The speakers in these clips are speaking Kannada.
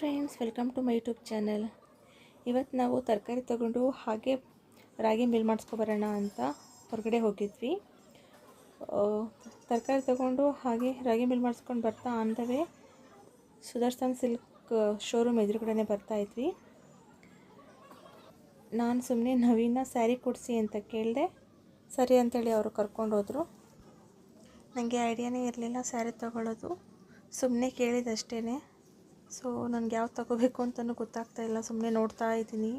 Friends, welcome to my YouTube channel. ಇವತ್ತು ನಾವು ತರಕಾರಿ ತೊಗೊಂಡು ಹಾಗೆ ರಾಗಿ ಮಿಲ್ ಮಾಡಿಸ್ಕೊಬರೋಣ ಅಂತ ಹೊರಗಡೆ ಹೋಗಿದ್ವಿ. ತರಕಾರಿ ತೊಗೊಂಡು ಹಾಗೆ ರಾಗಿ ಮಿಲ್ ಮಾಡಿಸ್ಕೊಂಡು ಬರ್ತಾ on the way Sudarshan silk showroom ಎದುರುಗಡೆ ಬರ್ತಾಯಿದ್ವಿ. ನಾನು ಸುಮ್ಮನೆ ನವೀನ ಸ್ಯಾರಿ ಕೊಡಿಸಿ ಅಂತ ಕೇಳಿದೆ. ಸರಿ ಅಂತೇಳಿ ಅವರು ಕರ್ಕೊಂಡೋದ್ರು. ನನಗೆ ಐಡಿಯಾನೇ ಇರಲಿಲ್ಲ ಸ್ಯಾರಿ ತೊಗೊಳ್ಳೋದು, ಸುಮ್ಮನೆ ಕೇಳಿದಷ್ಟೇ. ಸೊ ನನಗೆ ಯಾವ್ದು ತೊಗೋಬೇಕು ಅಂತಲೂ ಗೊತ್ತಾಗ್ತಾಯಿಲ್ಲ, ಸುಮ್ಮನೆ ನೋಡ್ತಾ ಇದ್ದೀನಿ.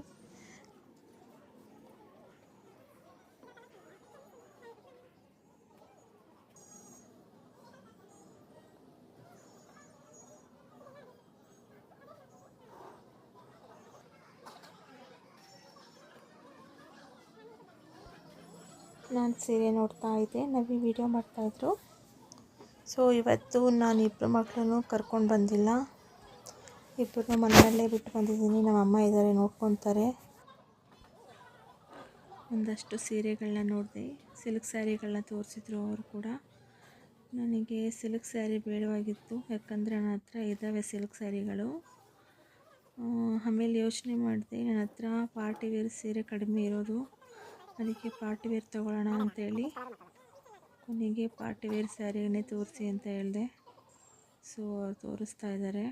ನಾನು ಸೀರೆ ನೋಡ್ತಾ ಇದ್ದೆ, ನವಿ ವಿಡಿಯೋ ಮಾಡ್ತಾಯಿದ್ರು. ಸೊ ಇವತ್ತು ನಾನು ಇಬ್ಬರು ಮಕ್ಕಳನ್ನು ಕರ್ಕೊಂಡು ಬಂದಿಲ್ಲ, ಇಬ್ಬರನ್ನೂ ಮನೆಯಲ್ಲೇ ಬಿಟ್ಟು ಬಂದಿದ್ದೀನಿ. ನಮ್ಮ ಅಮ್ಮ ಇದ್ದಾರೆ, ನೋಡ್ಕೊತಾರೆ. ಒಂದಷ್ಟು ಸೀರೆಗಳನ್ನ ನೋಡಿದೆ, ಸಿಲ್ಕ್ ಸ್ಯಾರಿಗಳನ್ನ ತೋರಿಸಿದ್ರು ಅವರು ಕೂಡ. ನನಗೆ ಸಿಲ್ಕ್ ಸ್ಯಾರಿ ಬೇಡವಾಗಿತ್ತು, ಯಾಕಂದರೆ ನನ್ನ ಹತ್ರ ಇದ್ದಾವೆ ಸಿಲ್ಕ್ ಸ್ಯಾರಿಗಳು. ಆಮೇಲೆ ಯೋಚನೆ ಮಾಡಿದೆ, ನನ್ನ ಹತ್ರ ಪಾರ್ಟಿ ವೇರ್ ಸೀರೆ ಕಡಿಮೆ ಇರೋದು, ಅದಕ್ಕೆ ಪಾರ್ಟಿ ವೇರ್ ತೊಗೊಳ್ಳೋಣ ಅಂತೇಳಿ ಕೊನೆಗೆ ಪಾರ್ಟಿ ವೇರ್ ಸ್ಯಾರಿಯನ್ನೇ ತೋರಿಸಿ ಅಂತ ಹೇಳಿದೆ. ಸೊ ಅವ್ರು ತೋರಿಸ್ತಾ ಇದ್ದಾರೆ.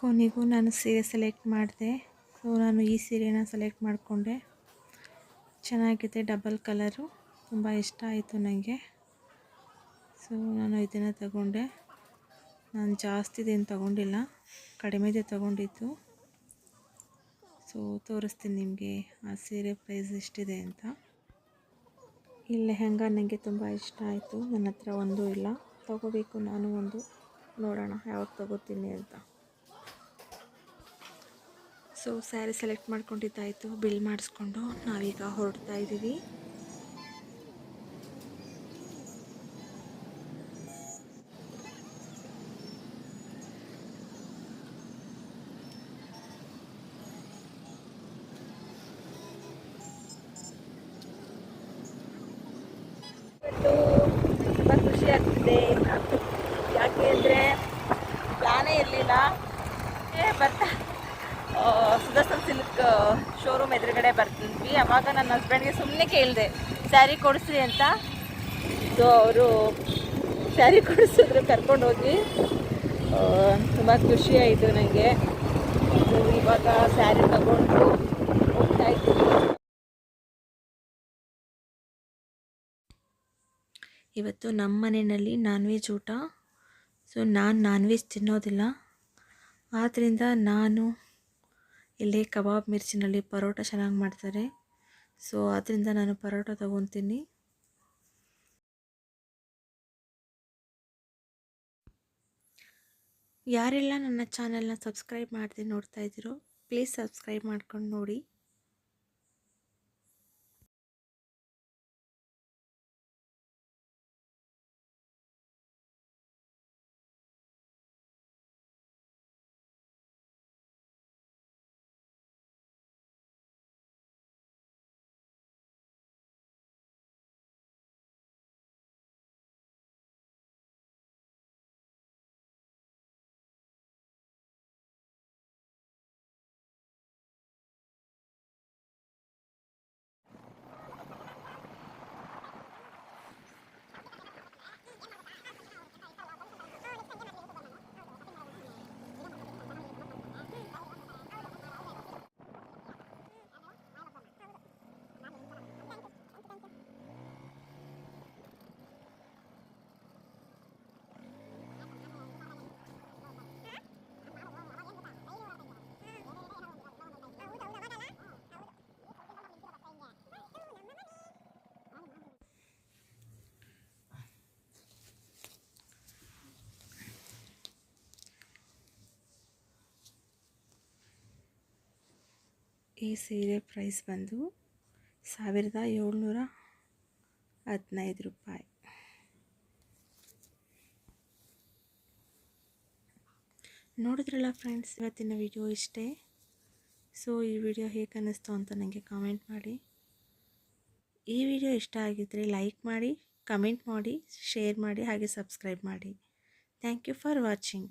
ಕೊನೆಗೂ ನಾನು ಸೀರೆ ಸೆಲೆಕ್ಟ್ ಮಾಡಿದೆ. ಸೊ ನಾನು ಈ ಸೀರೆನ ಸೆಲೆಕ್ಟ್ ಮಾಡಿಕೊಂಡೆ. ಚೆನ್ನಾಗಿದೆ, ಡಬಲ್ ಕಲರು, ತುಂಬ ಇಷ್ಟ ಆಯಿತು ನನಗೆ. ಸೊ ನಾನು ಇದನ್ನು ತಗೊಂಡೆ. ನಾನು ಜಾಸ್ತಿದೇನು ತಗೊಂಡಿಲ್ಲ, ಕಡಿಮೆದೇ ತಗೊಂಡಿದ್ದು. ಸೊ ತೋರಿಸ್ತೀನಿ ನಿಮಗೆ ಆ ಸೀರೆ ಪ್ರೈಸ್ ಎಷ್ಟಿದೆ ಅಂತ. ಈ ಲೆಹಂಗಾ ನನಗೆ ತುಂಬ ಇಷ್ಟ ಆಯಿತು. ನನ್ನ ಹತ್ರ ಒಂದೂ ಇಲ್ಲ, ತೊಗೋಬೇಕು ನಾನು ಒಂದು. ನೋಡೋಣ ಯಾವ್ದು ತೊಗೋತೀನಿ ಅಂತ. ಸೊ ಸ್ಯಾರಿ ಸೆಲೆಕ್ಟ್ ಮಾಡ್ಕೊಂಡಿದ್ದಾಯಿತು, ಬಿಲ್ ಮಾಡಿಸ್ಕೊಂಡು ನಾವೀಗ ಹೊರಡ್ತಾ ಇದ್ದೀವಿ. ತುಂಬ ಖುಷಿ ಆಗ್ತಿದೆ, ಯಾಕೆ ಅಂದರೆ ಪ್ಲಾನೇ ಇರಲಿಲ್ಲ. ಬರ್ತಾ ಸುದರ್ಶನ್ ಸಿಲ್ಕ್ ಶೋರೂಮ್ ಎದುರುಗಡೆ ಬರ್ತಿದ್ವಿ. ಆವಾಗ ನನ್ನ ಹಸ್ಬೆಂಡ್ಗೆ ಸುಮ್ಮನೆ ಕೇಳಿದೆ ಸ್ಯಾರಿ ಕೊಡಿಸ್ರಿ ಅಂತ. ಸೊ ಅವರು ಸ್ಯಾರಿ ಕೊಡಿಸಿದ್ರು, ಕರ್ಕೊಂಡೋಗಿ. ತುಂಬ ಖುಷಿ ಆಯಿತು ನನಗೆ. ಇವಾಗ ಸ್ಯಾರಿ ತಗೊಂಡು ಹೋಗ್ತಾ ಇದ್ದೀವಿ. ಇವತ್ತು ನಮ್ಮ ಮನೆಯಲ್ಲಿ ನಾನ್ ವೆಜ್ ಊಟ. ಸೊ ನಾನು ನಾನ್ ವೆಜ್ ತಿನ್ನೋದಿಲ್ಲ, ಆದ್ದರಿಂದ ನಾನು ಇಲ್ಲೇ ಕಬಾಬ್ ಮಿರ್ಚಿನಲ್ಲಿ ಪರೋಟ ಚೆನ್ನಾಗಿ ಮಾಡ್ತಾರೆ. ಸೊ ಆದ್ದರಿಂದ ನಾನು ಪರೋಟ ತೊಗೊತೀನಿ. ಯಾರೆಲ್ಲ ನನ್ನ ಚಾನಲ್ನ ಸಬ್ಸ್ಕ್ರೈಬ್ ಮಾಡದೆ ನೋಡ್ತಾ ಇದ್ದೀರೋ ಪ್ಲೀಸ್ ಸಬ್ಸ್ಕ್ರೈಬ್ ಮಾಡ್ಕೊಂಡು ನೋಡಿ. ಈ ಸೀರೆ ಪ್ರೈಸ್ ಬಂದು 1715 ರೂಪಾಯಿ. ನೋಡಿದ್ರಲ್ಲ ಫ್ರೆಂಡ್ಸ್, ಇವತ್ತಿನ ವಿಡಿಯೋ ಇಷ್ಟೇ. ಸೊ ಈ ವಿಡಿಯೋ ಹೇಗೆ ಅನ್ನಿಸ್ತು ಅಂತ ನನಗೆ ಕಾಮೆಂಟ್ ಮಾಡಿ. ಈ ವಿಡಿಯೋ ಇಷ್ಟ ಆಗಿದ್ದರೆ ಲೈಕ್ ಮಾಡಿ, ಕಮೆಂಟ್ ಮಾಡಿ, ಶೇರ್ ಮಾಡಿ, ಹಾಗೆ ಸಬ್ಸ್ಕ್ರೈಬ್ ಮಾಡಿ. Thank you for watching.